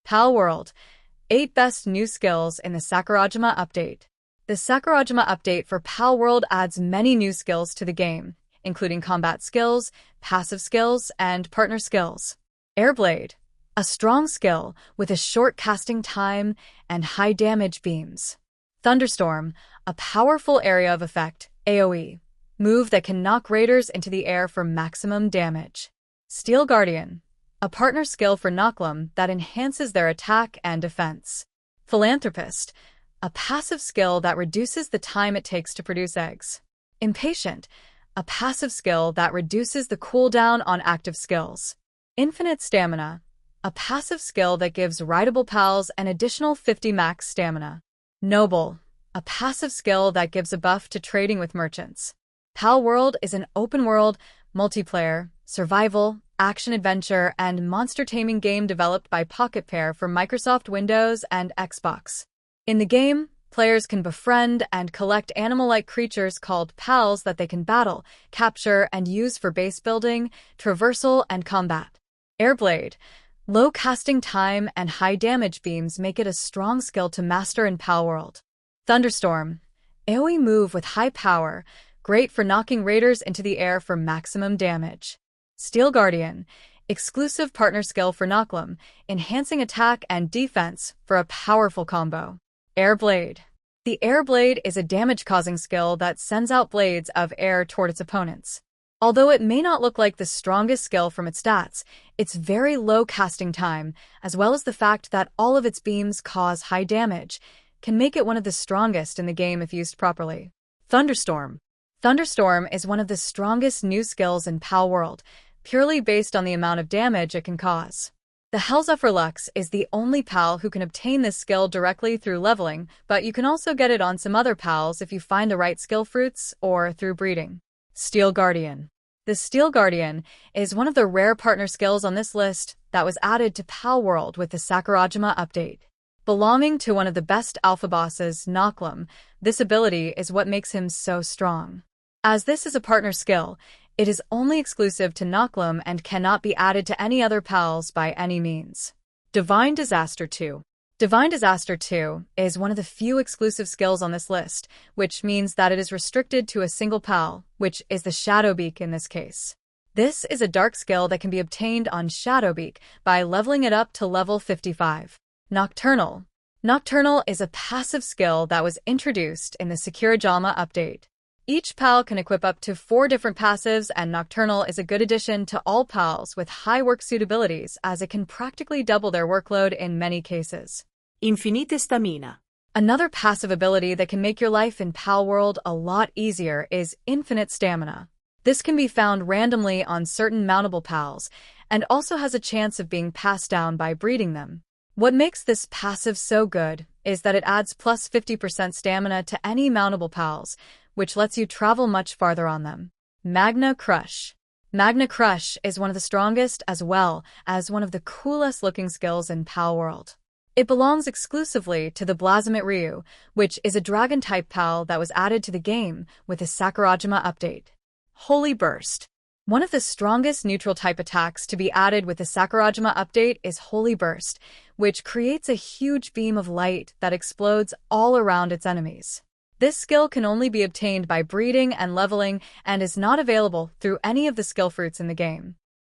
Palworld, 8 best new skills in the Sakurajima update. The Sakurajima update for Palworld adds many new skills to the game, including combat skills, passive skills, and partner skills. Airblade, a strong skill with a short casting time and high damage beams. Thunderstorm, a powerful area of effect, AoE, move that can knock raiders into the air for maximum damage. Steel Guardian, a partner skill for Knocklem that enhances their attack and defense. Philanthropist, a passive skill that reduces the time it takes to produce eggs. Impatient, a passive skill that reduces the cooldown on active skills. Infinite Stamina, a passive skill that gives ridable pals an additional 50 max stamina. Noble, a passive skill that gives a buff to trading with merchants. Palworld is an open-world, multiplayer, survival, action-adventure, and monster-taming game developed by Pocketpair for Microsoft Windows and Xbox. In the game, players can befriend and collect animal-like creatures called pals that they can battle, capture, and use for base building, traversal, and combat. Airblade, low casting time and high damage beams make it a strong skill to master in Palworld. Thunderstorm, AoE move with high power, great for knocking raiders into the air for maximum damage. Steel Guardian, exclusive partner skill for Knocklem, enhancing attack and defense for a powerful combo. Airblade, the Airblade is a damage-causing skill that sends out blades of air toward its opponents. Although it may not look like the strongest skill from its stats, its very low casting time, as well as the fact that all of its beams cause high damage, can make it one of the strongest in the game if used properly. Thunderstorm. Thunderstorm is one of the strongest new skills in Palworld, purely based on the amount of damage it can cause. The Hellzephyr Lux is the only pal who can obtain this skill directly through leveling, but you can also get it on some other pals if you find the right skill fruits or through breeding. Steel Guardian. The Steel Guardian is one of the rare partner skills on this list that was added to Palworld with the Sakurajima update. Belonging to one of the best alpha bosses, Knocklem, this ability is what makes him so strong. As this is a partner skill, it is only exclusive to Knocklem and cannot be added to any other pals by any means. Divine Disaster 2. Divine Disaster 2 is one of the few exclusive skills on this list, which means that it is restricted to a single pal, which is the Shadowbeak in this case. This is a dark skill that can be obtained on Shadowbeak by leveling it up to level 55. Nocturnal. Nocturnal is a passive skill that was introduced in the Sakurajima update. Each pal can equip up to 4 different passives, and Nocturnal is a good addition to all pals with high work suitabilities as it can practically double their workload in many cases. Infinite Stamina. Another passive ability that can make your life in Palworld a lot easier is Infinite Stamina. This can be found randomly on certain mountable pals, and also has a chance of being passed down by breeding them. What makes this passive so good is that it adds plus 50% stamina to any mountable pals, which lets you travel much farther on them. Magna Crush. Magna Crush is one of the strongest as well as one of the coolest looking skills in Palworld. It belongs exclusively to the Blasmit Ryu, which is a dragon-type pal that was added to the game with the Sakurajima update. Holy Burst. One of the strongest neutral-type attacks to be added with the Sakurajima update is Holy Burst, which creates a huge beam of light that explodes all around its enemies. This skill can only be obtained by breeding and leveling and is not available through any of the skill fruits in the game.